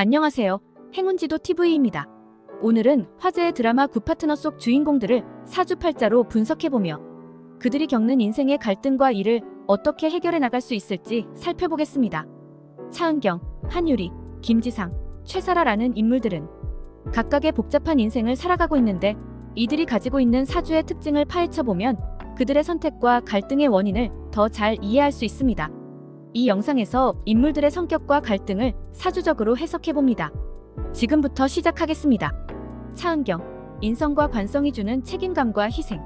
안녕하세요. 행운지도 TV입니다. 오늘은 화제의 드라마 굿파트너 속 주인공들을 사주팔자로 분석해보며 그들이 겪는 인생의 갈등과 이를 어떻게 해결해 나갈 수 있을지 살펴보겠습니다. 차은경, 한유리, 김지상, 최사라라는 인물들은 각각의 복잡한 인생을 살아가고 있는데 이들이 가지고 있는 사주의 특징을 파헤쳐보면 그들의 선택과 갈등의 원인을 더 잘 이해할 수 있습니다. 이 영상에서 인물들의 성격과 갈등을 사주적으로 해석해봅니다. 지금부터 시작하겠습니다. 차은경, 인성과 관성이 주는 책임감과 희생.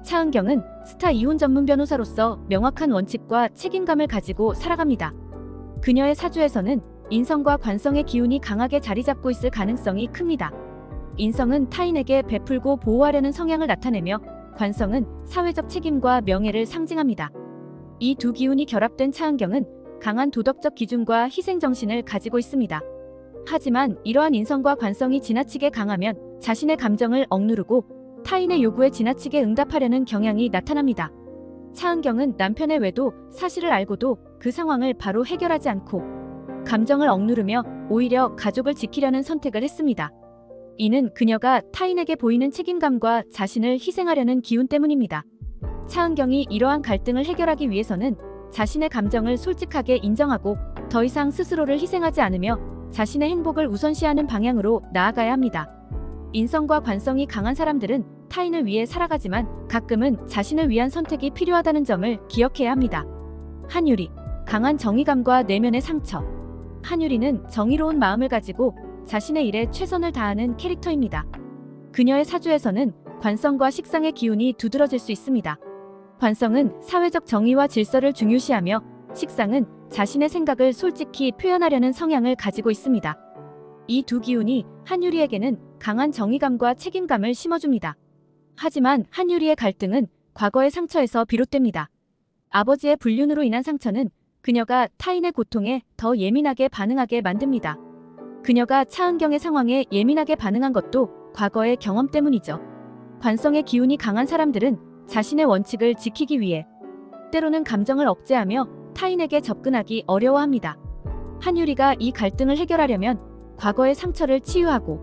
차은경은 스타 이혼 전문 변호사로서 명확한 원칙과 책임감을 가지고 살아갑니다. 그녀의 사주에서는 인성과 관성의 기운이 강하게 자리 잡고 있을 가능성이 큽니다. 인성은 타인에게 베풀고 보호하려는 성향을 나타내며 관성은 사회적 책임과 명예를 상징합니다. 이 두 기운이 결합된 차은경은 강한 도덕적 기준과 희생정신을 가지고 있습니다. 하지만 이러한 인성과 관성이 지나치게 강하면 자신의 감정을 억누르고 타인의 요구에 지나치게 응답하려는 경향이 나타납니다. 차은경은 남편의 외도 사실을 알고도 그 상황을 바로 해결하지 않고 감정을 억누르며 오히려 가족을 지키려는 선택을 했습니다. 이는 그녀가 타인에게 보이는 책임감과 자신을 희생하려는 기운 때문입니다. 차은경이 이러한 갈등을 해결하기 위해서는 자신의 감정을 솔직하게 인정하고 더 이상 스스로를 희생하지 않으며 자신의 행복을 우선시하는 방향으로 나아가야 합니다. 인성과 관성이 강한 사람들은 타인을 위해 살아가지만 가끔은 자신을 위한 선택이 필요하다는 점을 기억해야 합니다. 한유리, 강한 정의감과 내면의 상처. 한유리는 정의로운 마음을 가지고 자신의 일에 최선을 다하는 캐릭터입니다. 그녀의 사주에서는 관성과 식상의 기운이 두드러질 수 있습니다. 관성은 사회적 정의와 질서를 중요시하며 식상은 자신의 생각을 솔직히 표현하려는 성향을 가지고 있습니다. 이 두 기운이 한유리에게는 강한 정의감과 책임감을 심어줍니다. 하지만 한유리의 갈등은 과거의 상처에서 비롯됩니다. 아버지의 불륜으로 인한 상처는 그녀가 타인의 고통에 더 예민하게 반응하게 만듭니다. 그녀가 차은경의 상황에 예민하게 반응한 것도 과거의 경험 때문이죠. 관성의 기운이 강한 사람들은 자신의 원칙을 지키기 위해 때로는 감정을 억제하며 타인에게 접근하기 어려워합니다. 한유리가 이 갈등을 해결하려면 과거의 상처를 치유하고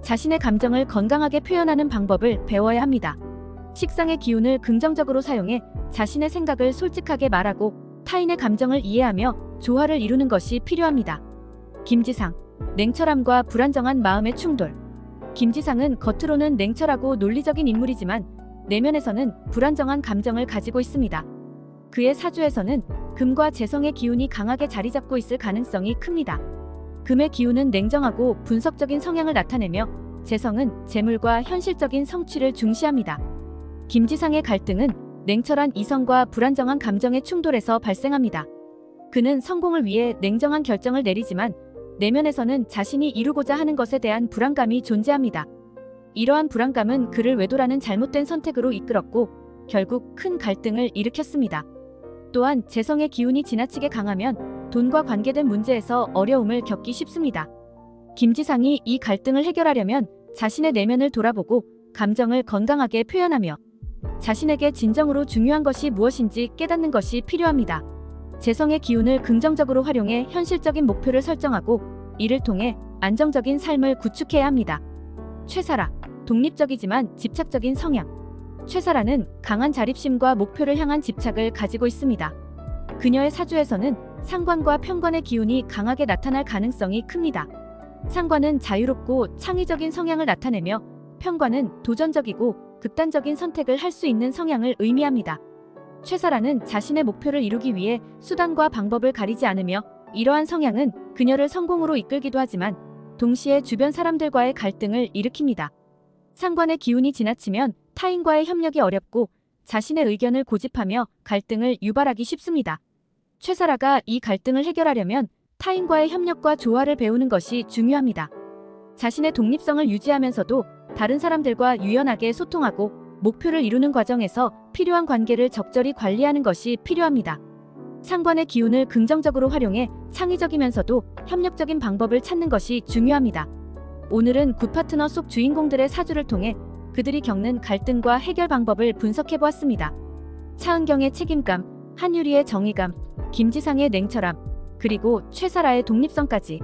자신의 감정을 건강하게 표현하는 방법을 배워야 합니다. 식상의 기운을 긍정적으로 사용해 자신의 생각을 솔직하게 말하고 타인의 감정을 이해하며 조화를 이루는 것이 필요합니다. 김지상, 냉철함과 불안정한 마음의 충돌. 김지상은 겉으로는 냉철하고 논리적인 인물이지만 내면에서는 불안정한 감정을 가지고 있습니다. 그의 사주에서는 금과 재성의 기운이 강하게 자리 잡고 있을 가능성이 큽니다. 금의 기운은 냉정하고 분석적인 성향을 나타내며 재성은 재물과 현실적인 성취를 중시합니다. 김지상의 갈등은 냉철한 이성과 불안정한 감정의 충돌에서 발생합니다. 그는 성공을 위해 냉정한 결정을 내리지만 내면에서는 자신이 이루고자 하는 것에 대한 불안감이 존재합니다. 이러한 불안감은 그를 외도라는 잘못된 선택으로 이끌었고 결국 큰 갈등을 일으켰습니다. 또한 재성의 기운이 지나치게 강하면 돈과 관계된 문제에서 어려움을 겪기 쉽습니다. 김지상이 이 갈등을 해결하려면 자신의 내면을 돌아보고 감정을 건강하게 표현하며 자신에게 진정으로 중요한 것이 무엇인지 깨닫는 것이 필요합니다. 재성의 기운을 긍정적으로 활용해 현실적인 목표를 설정하고 이를 통해 안정적인 삶을 구축해야 합니다. 최사라, 독립적이지만 집착적인 성향. 최사라는 강한 자립심과 목표를 향한 집착을 가지고 있습니다. 그녀의 사주에서는 상관과 편관의 기운이 강하게 나타날 가능성이 큽니다. 상관은 자유롭고 창의적인 성향을 나타내며 편관은 도전적이고 극단적인 선택을 할 수 있는 성향을 의미합니다. 최사라는 자신의 목표를 이루기 위해 수단과 방법을 가리지 않으며 이러한 성향은 그녀를 성공으로 이끌기도 하지만 동시에 주변 사람들과의 갈등을 일으킵니다. 상관의 기운이 지나치면 타인과의 협력이 어렵고 자신의 의견을 고집하며 갈등을 유발하기 쉽습니다. 최사라가 이 갈등을 해결하려면 타인과의 협력과 조화를 배우는 것이 중요합니다. 자신의 독립성을 유지하면서도 다른 사람들과 유연하게 소통하고 목표를 이루는 과정에서 필요한 관계를 적절히 관리하는 것이 필요합니다. 상관의 기운을 긍정적으로 활용해 창의적이면서도 협력적인 방법을 찾는 것이 중요합니다. 오늘은 굿파트너 속 주인공들의 사주를 통해 그들이 겪는 갈등과 해결 방법을 분석해보았습니다. 차은경의 책임감, 한유리의 정의감, 김지상의 냉철함, 그리고 최사라의 독립성까지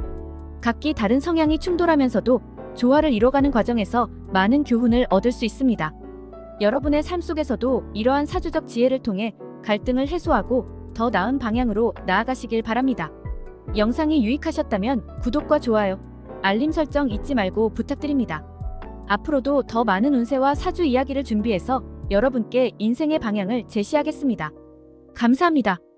각기 다른 성향이 충돌하면서도 조화를 이뤄가는 과정에서 많은 교훈을 얻을 수 있습니다. 여러분의 삶 속에서도 이러한 사주적 지혜를 통해 갈등을 해소하고 더 나은 방향으로 나아가시길 바랍니다. 영상이 유익하셨다면 구독과 좋아요, 알림 설정 잊지 말고 부탁드립니다. 앞으로도 더 많은 운세와 사주 이야기를 준비해서 여러분께 인생의 방향을 제시하겠습니다. 감사합니다.